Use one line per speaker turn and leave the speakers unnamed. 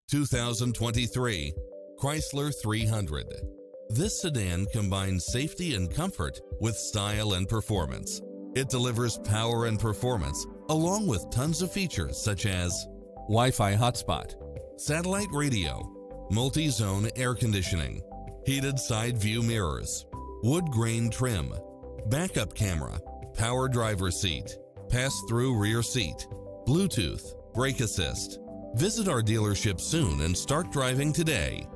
2023 Chrysler 300. This sedan combines safety and comfort with style and performance. It delivers power and performance along with tons of features such as Wi-Fi hotspot, satellite radio, multi-zone air conditioning, heated side view mirrors, wood grain trim, backup camera, power driver seat, pass-through rear seat, Bluetooth, brake assist. Visit our dealership soon and start driving today.